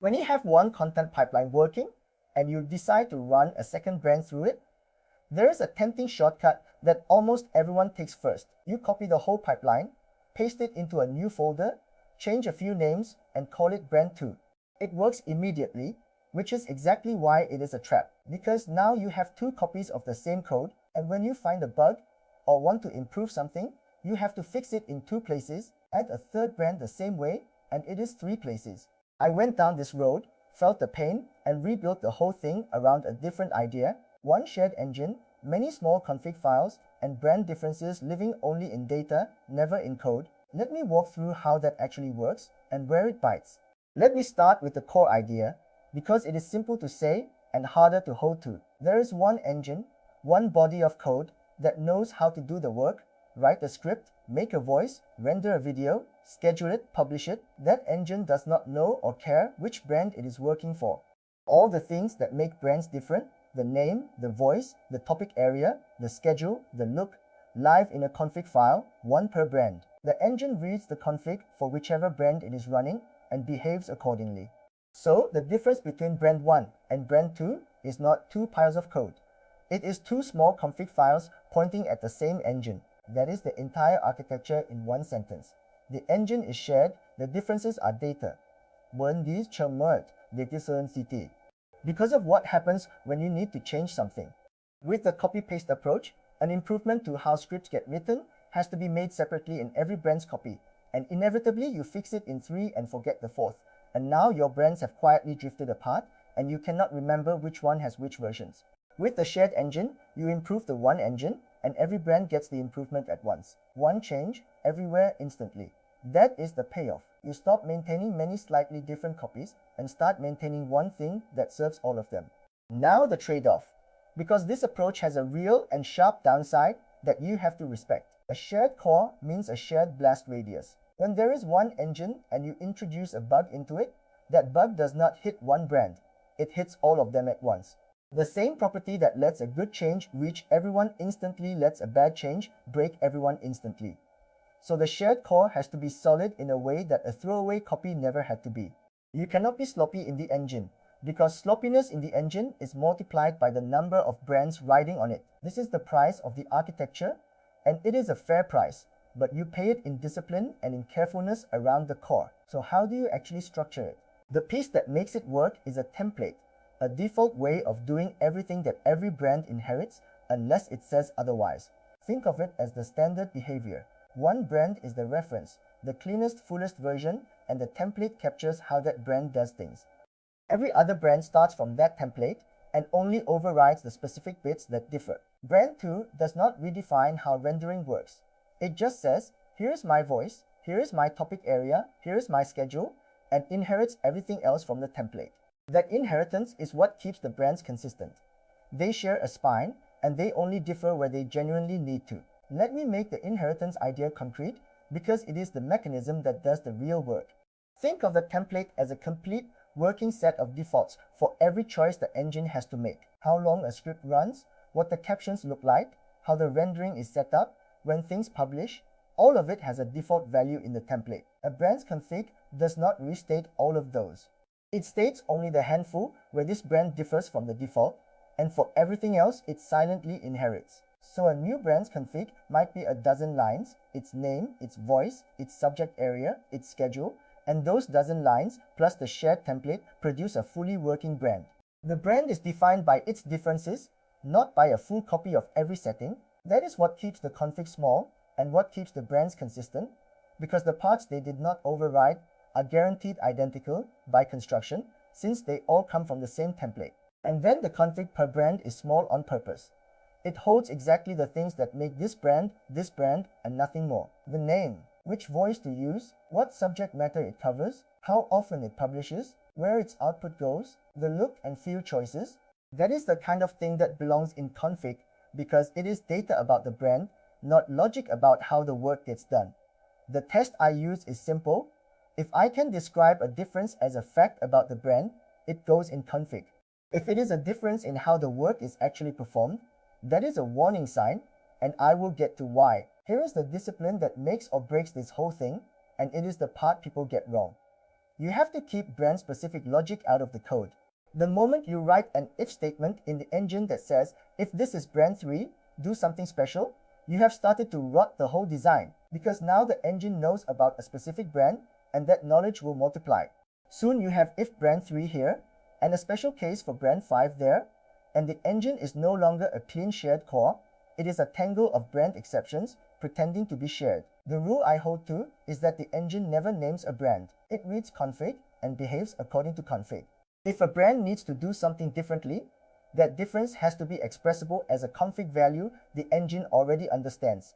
When you have one content pipeline working and you decide to run a second brand through it, there is a tempting shortcut that almost everyone takes first. You copy the whole pipeline, paste it into a new folder, change a few names, and call it brand 2. It works immediately, which is exactly why it is a trap, because now you have two copies of the same code, and when you find a bug or want to improve something, you have to fix it in two places, add a third brand the same way, and it is three places. I went down this road, felt the pain, and rebuilt the whole thing around a different idea: one shared engine, many small config files, and brand differences living only in data, never in code. Let me walk through how that actually works and where it bites. Let me start with the core idea, because it is simple to say and harder to hold to. There is one engine, one body of code that knows how to do the work: write a script, make a voice, render a video, schedule it, publish it. That engine does not know or care which brand it is working for. All the things that make brands different, the name, the voice, the topic area, the schedule, the look, live in a config file, one per brand. The engine reads the config for whichever brand it is running and behaves accordingly. So the difference between brand 1 and brand 2 is not two piles of code. It is two small config files pointing at the same engine. That is the entire architecture in one sentence. The engine is shared, the differences are data. Because of what happens when you need to change something. With the copy-paste approach, an improvement to how scripts get written has to be made separately in every brand's copy, and inevitably you fix it in 3 and forget the 4th, and now your brands have quietly drifted apart and you cannot remember which one has which versions. With the shared engine, you improve the one engine, and every brand gets the improvement at once. One change, everywhere, instantly. That is the payoff. You stop maintaining many slightly different copies and start maintaining one thing that serves all of them. Now the trade-off. Because this approach has a real and sharp downside that you have to respect. A shared core means a shared blast radius. When there is one engine and you introduce a bug into it, that bug does not hit one brand. It hits all of them at once. The same property that lets a good change reach everyone instantly lets a bad change break everyone instantly. So the shared core has to be solid in a way that a throwaway copy never had to be. You cannot be sloppy in the engine, because sloppiness in the engine is multiplied by the number of brands riding on it. This is the price of the architecture, and it is a fair price, but you pay it in discipline and in carefulness around the core. So how do you actually structure it? The piece that makes it work is a template, a default way of doing everything that every brand inherits unless it says otherwise. Think of it as the standard behavior. One brand is the reference, the cleanest, fullest version, and the template captures how that brand does things. Every other brand starts from that template and only overrides the specific bits that differ. Brand 2 does not redefine how rendering works. It just says, here's my voice, here's my topic area, here's my schedule, and inherits everything else from the template. That inheritance is what keeps the brands consistent. They share a spine, and they only differ where they genuinely need to. Let me make the inheritance idea concrete, because it is the mechanism that does the real work. Think of the template as a complete working set of defaults for every choice the engine has to make. How long a script runs, what the captions look like, how the rendering is set up, when things publish, all of it has a default value in the template. A brand's config does not restate all of those. It states only the handful where this brand differs from the default, and for everything else it silently inherits. So a new brand's config might be a dozen lines: its name, its voice, its subject area, its schedule, and those dozen lines plus the shared template produce a fully working brand. The brand is defined by its differences, not by a full copy of every setting. That is what keeps the config small and what keeps the brands consistent, because the parts they did not override are guaranteed identical by construction, since they all come from the same template. And then the config per brand is small on purpose. It holds exactly the things that make this brand, and nothing more. The name, which voice to use, what subject matter it covers, how often it publishes, where its output goes, the look and feel choices. That is the kind of thing that belongs in config, because it is data about the brand, not logic about how the work gets done. The test I use is simple. If I can describe a difference as a fact about the brand, it goes in config. If it is a difference in how the work is actually performed, that is a warning sign, and I will get to why. Here is the discipline that makes or breaks this whole thing, and it is the part people get wrong. You have to keep brand-specific logic out of the code. The moment you write an if statement in the engine that says, if this is brand 3, do something special, you have started to rot the whole design, because now the engine knows about a specific brand, and that knowledge will multiply. Soon you have if brand 3 here, and a special case for brand 5 there, and the engine is no longer a clean shared core, it is a tangle of brand exceptions pretending to be shared. The rule I hold to is that the engine never names a brand. It reads config and behaves according to config. If a brand needs to do something differently, that difference has to be expressible as a config value the engine already understands,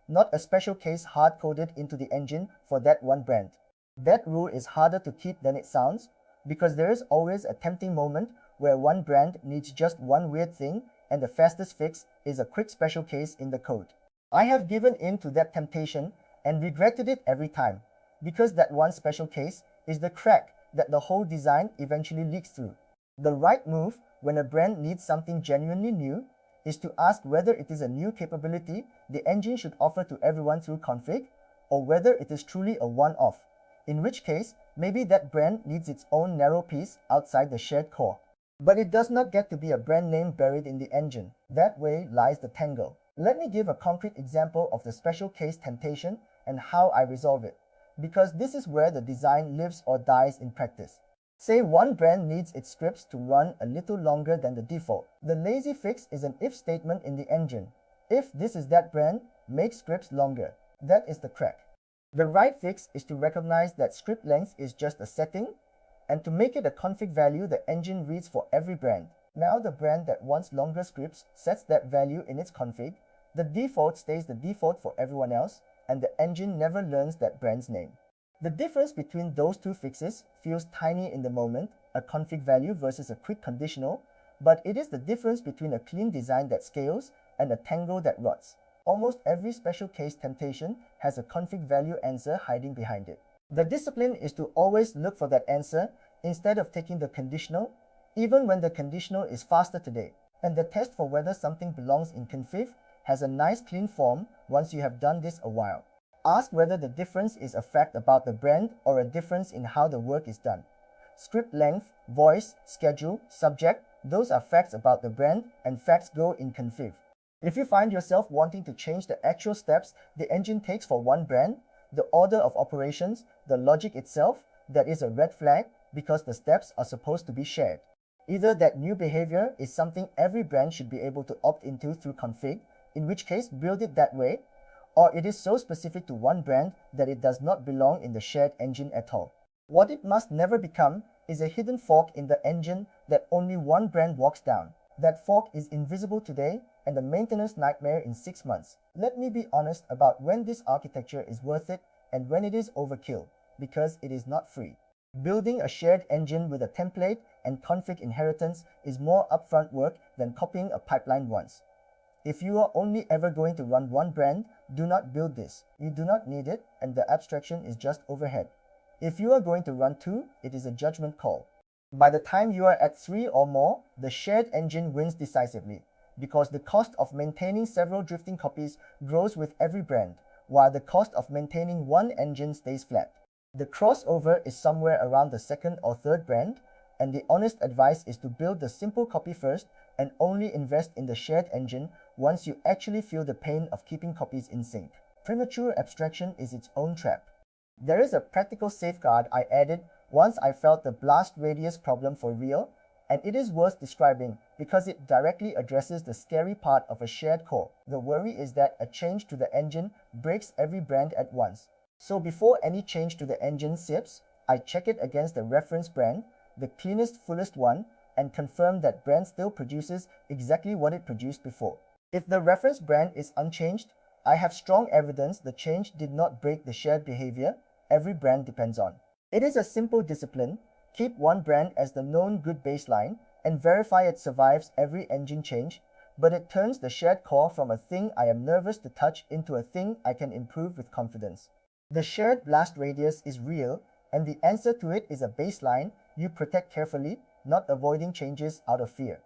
not a special case hard-coded into the engine for that one brand. That rule is harder to keep than it sounds, because there is always a tempting moment where one brand needs just one weird thing and the fastest fix is a quick special case in the code. I have given in to that temptation and regretted it every time, because that one special case is the crack that the whole design eventually leaks through. The right move when a brand needs something genuinely new is to ask whether it is a new capability the engine should offer to everyone through config, or whether it is truly a one-off, in which case maybe that brand needs its own narrow piece outside the shared core. But it does not get to be a brand name buried in the engine. That way lies the tangle. Let me give a concrete example of the special case temptation and how I resolve it, because this is where the design lives or dies in practice. Say one brand needs its scripts to run a little longer than the default. The lazy fix is an if statement in the engine. If this is that brand, make scripts longer. That is the crack. The right fix is to recognize that script length is just a setting, and to make it a config value the engine reads for every brand. Now the brand that wants longer scripts sets that value in its config, the default stays the default for everyone else, and the engine never learns that brand's name. The difference between those two fixes feels tiny in the moment, a config value versus a quick conditional, but it is the difference between a clean design that scales and a tangle that rots. Almost every special case temptation has a config value answer hiding behind it. The discipline is to always look for that answer instead of taking the conditional, even when the conditional is faster today. And the test for whether something belongs in config has a nice clean form once you have done this a while. Ask whether the difference is a fact about the brand or a difference in how the work is done. Script length, voice, schedule, subject, those are facts about the brand, and facts go in config. If you find yourself wanting to change the actual steps the engine takes for one brand, the order of operations, the logic itself, that is a red flag because the steps are supposed to be shared. Either that new behavior is something every brand should be able to opt into through config, in which case build it that way, or it is so specific to one brand that it does not belong in the shared engine at all. What it must never become is a hidden fork in the engine that only one brand walks down. That fork is invisible today and a maintenance nightmare in 6 months. Let me be honest about when this architecture is worth it and when it is overkill, because it is not free. Building a shared engine with a template and config inheritance is more upfront work than copying a pipeline once. If you are only ever going to run one brand, do not build this. You do not need it, and the abstraction is just overhead. If you are going to run two, it is a judgment call. By the time you are at 3 or more, the shared engine wins decisively, because the cost of maintaining several drifting copies grows with every brand, while the cost of maintaining one engine stays flat. The crossover is somewhere around the second or third brand, and the honest advice is to build the simple copy first and only invest in the shared engine once you actually feel the pain of keeping copies in sync. Premature abstraction is its own trap. There is a practical safeguard I added once I felt the blast radius problem for real, and it is worth describing because it directly addresses the scary part of a shared core. The worry is that a change to the engine breaks every brand at once. So before any change to the engine ships, I check it against the reference brand, the cleanest, fullest one, and confirm that brand still produces exactly what it produced before. If the reference brand is unchanged, I have strong evidence the change did not break the shared behavior every brand depends on. It is a simple discipline. Keep one brand as the known good baseline and verify it survives every engine change, but it turns the shared core from a thing I am nervous to touch into a thing I can improve with confidence. The shared blast radius is real, and the answer to it is a baseline you protect carefully, not avoiding changes out of fear.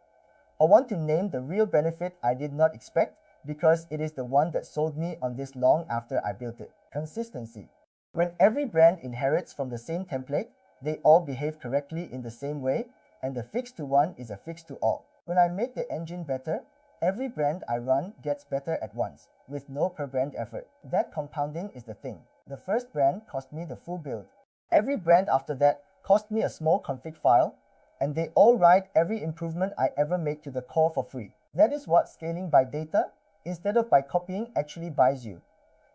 I want to name the real benefit I did not expect because it is the one that sold me on this long after I built it. Consistency. When every brand inherits from the same template, they all behave correctly in the same way, and the fix to one is a fix to all. When I make the engine better, every brand I run gets better at once, with no per brand effort. That compounding is the thing. The first brand cost me the full build. Every brand after that cost me a small config file, and they all write every improvement I ever make to the core for free. That is what scaling by data, instead of by copying, actually buys you.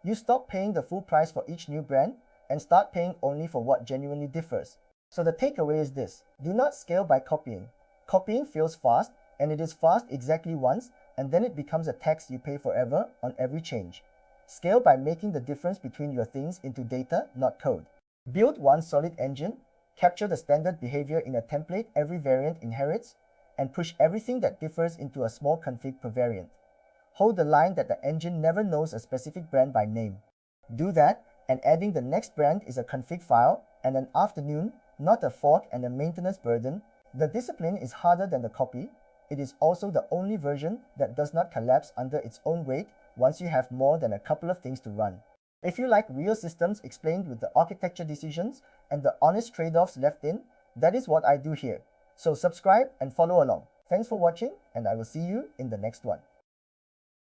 You stop paying the full price for each new brand and start paying only for what genuinely differs. So the takeaway is this: do not scale by copying. Copying fails fast, and it is fast exactly once, and then it becomes a tax you pay forever on every change. Scale by making the difference between your things into data, not code. Build one solid engine, capture the standard behavior in a template every variant inherits, and push everything that differs into a small config per variant. Hold the line that the engine never knows a specific brand by name. Do that, and adding the next brand is a config file and an afternoon, not a fork and a maintenance burden. The discipline is harder than the copy. It is also the only version that does not collapse under its own weight once you have more than a couple of things to run. If you like real systems explained with the architecture decisions and the honest trade-offs left in, that is what I do here. So subscribe and follow along. Thanks for watching, and I will see you in the next one.